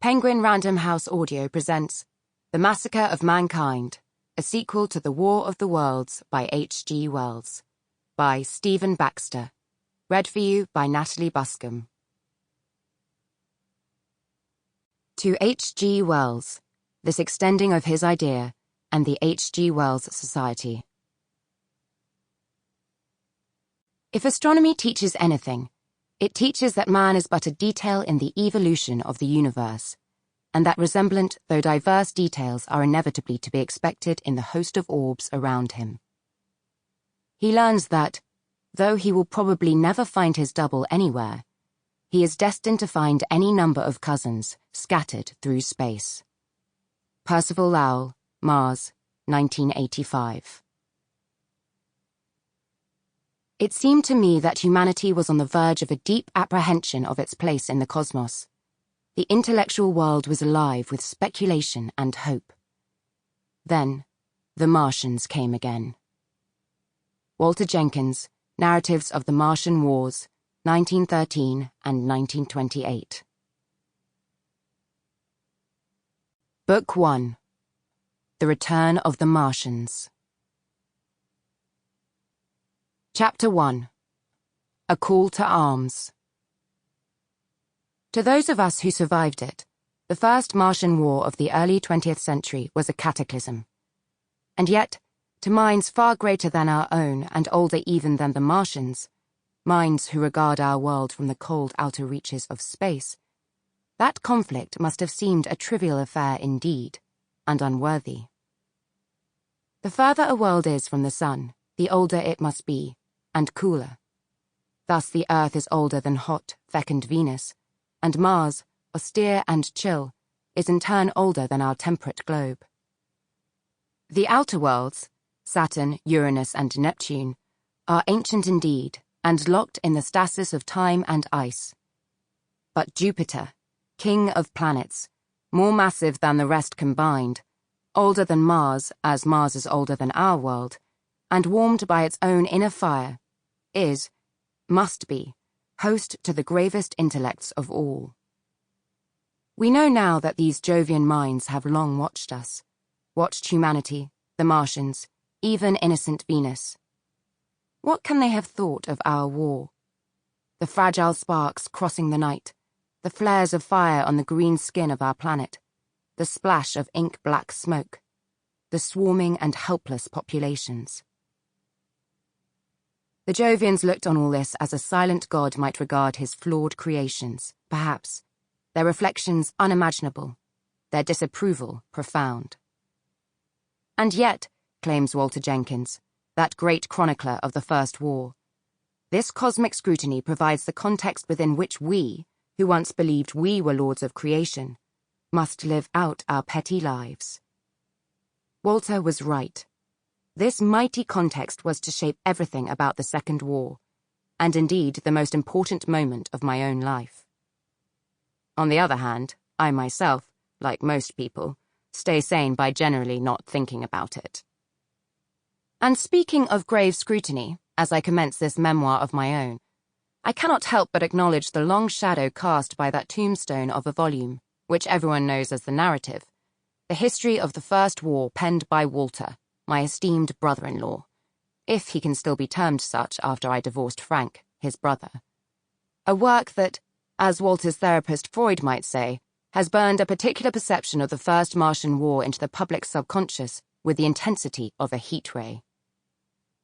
Penguin Random House Audio presents The Massacre of Mankind, a sequel to The War of the Worlds by H.G. Wells, by Stephen Baxter. Read for you by Nathalie Buscombe. To H.G. Wells, this extending of his idea, and the H.G. Wells Society. If astronomy teaches anything, it teaches that man is but a detail in the evolution of the universe, and that resemblant though diverse details are inevitably to be expected in the host of orbs around him. He learns that, though he will probably never find his double anywhere, he is destined to find any number of cousins scattered through space. Percival Lowell, Mars, 1985. It seemed to me that humanity was on the verge of a deep apprehension of its place in the cosmos. The intellectual world was alive with speculation and hope. Then, the Martians came again. Walter Jenkins, Narratives of the Martian Wars, 1913 and 1928. Book 1. The Return of the Martians. Chapter 1. A Call to Arms. To those of us who survived it, the first Martian war of the early 20th century was a cataclysm. And yet, to minds far greater than our own and older even than the Martians, minds who regard our world from the cold outer reaches of space, that conflict must have seemed a trivial affair indeed, and unworthy. The further a world is from the sun, the older it must be, and cooler. Thus the Earth is older than hot, fecund Venus, and Mars, austere and chill, is in turn older than our temperate globe. The outer worlds, Saturn, Uranus, and Neptune, are ancient indeed, and locked in the stasis of time and ice. But Jupiter, king of planets, more massive than the rest combined, older than Mars, as Mars is older than our world, and warmed by its own inner fire, must be, host to the gravest intellects of all. We know now that these Jovian minds have long watched us, watched humanity, the Martians, even innocent Venus. What can they have thought of our war? The fragile sparks crossing the night, the flares of fire on the green skin of our planet, the splash of ink-black smoke, the swarming and helpless populations. The Jovians looked on all this as a silent god might regard his flawed creations, perhaps, their reflections unimaginable, their disapproval profound. And yet, claims Walter Jenkins, that great chronicler of the First War, this cosmic scrutiny provides the context within which we, who once believed we were lords of creation, must live out our petty lives. Walter was right. This mighty context was to shape everything about the Second War, and indeed the most important moment of my own life. On the other hand, I myself, like most people, stay sane by generally not thinking about it. And speaking of grave scrutiny, as I commence this memoir of my own, I cannot help but acknowledge the long shadow cast by that tombstone of a volume, which everyone knows as the Narrative, the history of the First War penned by Walter, my esteemed brother-in-law, if he can still be termed such after I divorced Frank, his brother. A work that, as Walter's therapist Freud might say, has burned a particular perception of the First Martian War into the public subconscious with the intensity of a heat ray.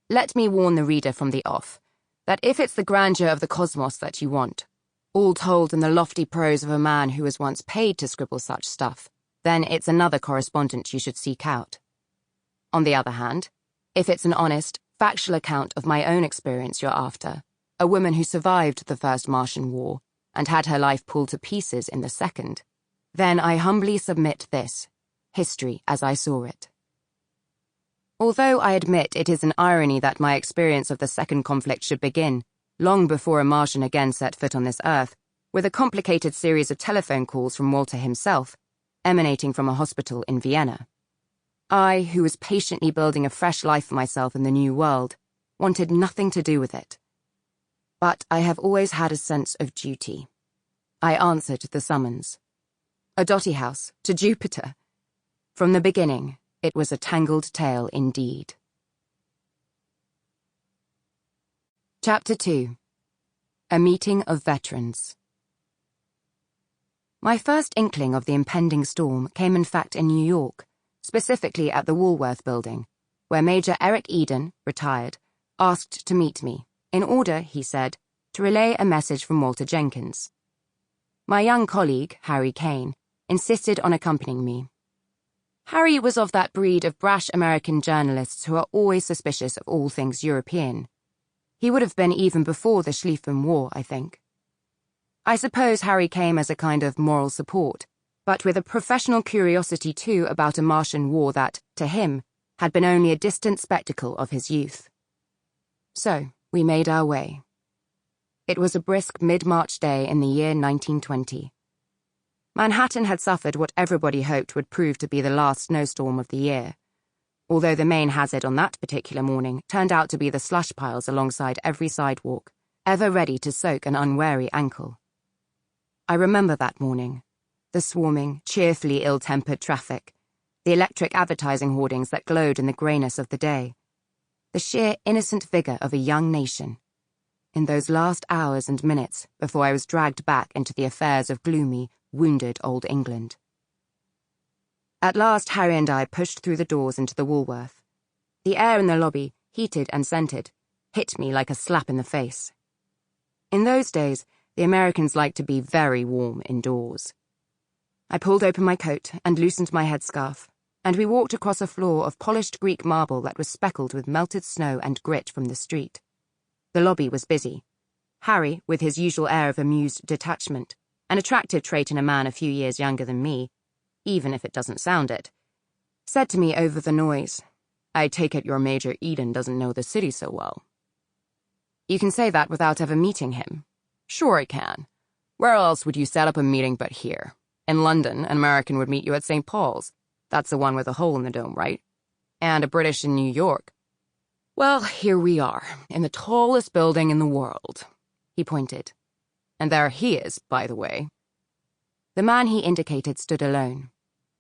Let me warn the reader from the off, that if it's the grandeur of the cosmos that you want, all told in the lofty prose of a man who was once paid to scribble such stuff, then it's another correspondent you should seek out. On the other hand, if it's an honest, factual account of my own experience you're after, a woman who survived the First Martian War and had her life pulled to pieces in the Second, then I humbly submit this, history as I saw it. Although I admit it is an irony that my experience of the second conflict should begin, long before a Martian again set foot on this earth, with a complicated series of telephone calls from Walter himself, emanating from a hospital in Vienna. I, who was patiently building a fresh life for myself in the new world, wanted nothing to do with it. But I have always had a sense of duty. I answered the summons. A dotty house to Jupiter. From the beginning, it was a tangled tale indeed. Chapter 2. A Meeting of Veterans. My first inkling of the impending storm came in fact in New York, specifically at the Woolworth Building, where Major Eric Eden, retired, asked to meet me, in order, he said, to relay a message from Walter Jenkins. My young colleague, Harry Kane, insisted on accompanying me. Harry was of that breed of brash American journalists who are always suspicious of all things European. He would have been even before the Schlieffen War, I think. I suppose Harry came as a kind of moral support, but with a professional curiosity too about a Martian war that, to him, had been only a distant spectacle of his youth. So, we made our way. It was a brisk mid-March day in the year 1920. Manhattan had suffered what everybody hoped would prove to be the last snowstorm of the year, although the main hazard on that particular morning turned out to be the slush piles alongside every sidewalk, ever ready to soak an unwary ankle. I remember that morning, the swarming, cheerfully ill-tempered traffic, the electric advertising hoardings that glowed in the greyness of the day, the sheer innocent vigour of a young nation, in those last hours and minutes before I was dragged back into the affairs of gloomy, wounded old England. At last Harry and I pushed through the doors into the Woolworth. The air in the lobby, heated and scented, hit me like a slap in the face. In those days, the Americans liked to be very warm indoors. I pulled open my coat and loosened my headscarf, and we walked across a floor of polished Greek marble that was speckled with melted snow and grit from the street. The lobby was busy. Harry, with his usual air of amused detachment, an attractive trait in a man a few years younger than me, even if it doesn't sound it, said to me over the noise, "I take it your Major Eden doesn't know the city so well." "You can say that without ever meeting him." "Sure I can. Where else would you set up a meeting but here? In London, an American would meet you at St. Paul's. That's the one with a hole in the dome, right? And a British in New York. Well, here we are, in the tallest building in the world." He pointed. "And there he is, by the way." The man he indicated stood alone.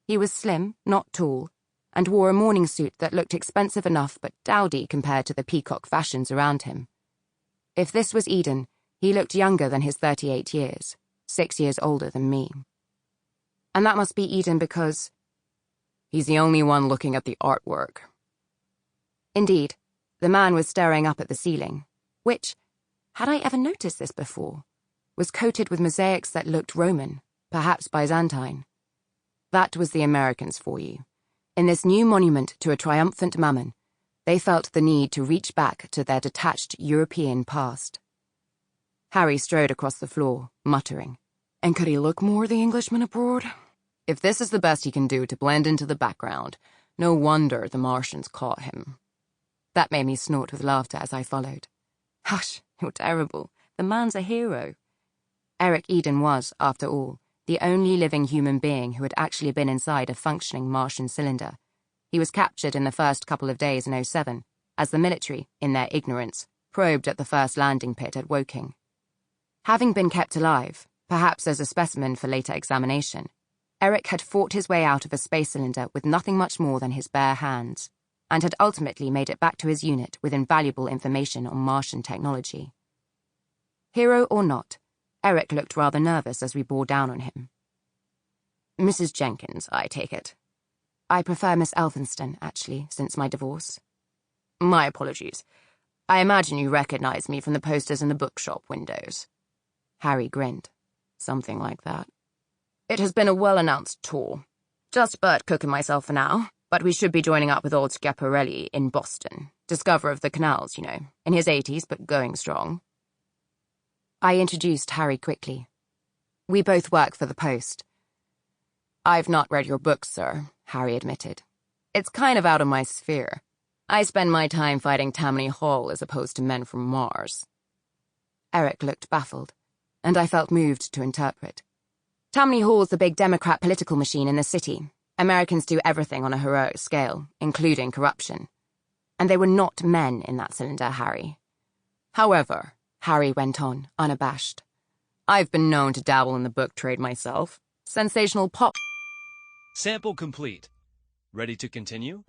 He was slim, not tall, and wore a morning suit that looked expensive enough but dowdy compared to the peacock fashions around him. If this was Eden, he looked younger than his 38 years, 6 years older than me. And that must be Eden because he's the only one looking at the artwork. Indeed, the man was staring up at the ceiling, which, had I ever noticed this before, was coated with mosaics that looked Roman, perhaps Byzantine. That was the Americans for you. In this new monument to a triumphant Mammon, they felt the need to reach back to their detached European past. Harry strode across the floor, muttering, "And could he look more the Englishman abroad? If this is the best he can do to blend into the background, no wonder the Martians caught him." That made me snort with laughter as I followed. Hush, you're terrible. The man's a hero. Eric Eden was, after all, the only living human being who had actually been inside a functioning Martian cylinder. He was captured in the first couple of days in 07, as the military, in their ignorance, probed at the first landing pit at Woking. Having been kept alive, perhaps as a specimen for later examination, Eric had fought his way out of a space cylinder with nothing much more than his bare hands, and had ultimately made it back to his unit with invaluable information on Martian technology. Hero or not, Eric looked rather nervous as we bore down on him. "Mrs. Jenkins, I take it." "I prefer Miss Elphinston, actually, since my divorce." "My apologies. I imagine you recognize me from the posters in the bookshop windows." Harry grinned. "Something like that." "It has been a well-announced tour. Just Bert Cook and myself for now, but we should be joining up with old Schiaparelli in Boston, discoverer of the canals, you know, in his 80s but going strong." I introduced Harry quickly. "We both work for the Post." "I've not read your book, sir," Harry admitted. "It's kind of out of my sphere. I spend my time fighting Tammany Hall as opposed to men from Mars." Eric looked baffled, and I felt moved to interpret. "Tammany Hall's the big Democrat political machine in the city. Americans do everything on a heroic scale, including corruption. And they were not men in that cylinder, Harry. However," Harry went on, unabashed, "I've been known to dabble in the book trade myself. Sensational pop. Sample complete. Ready to continue?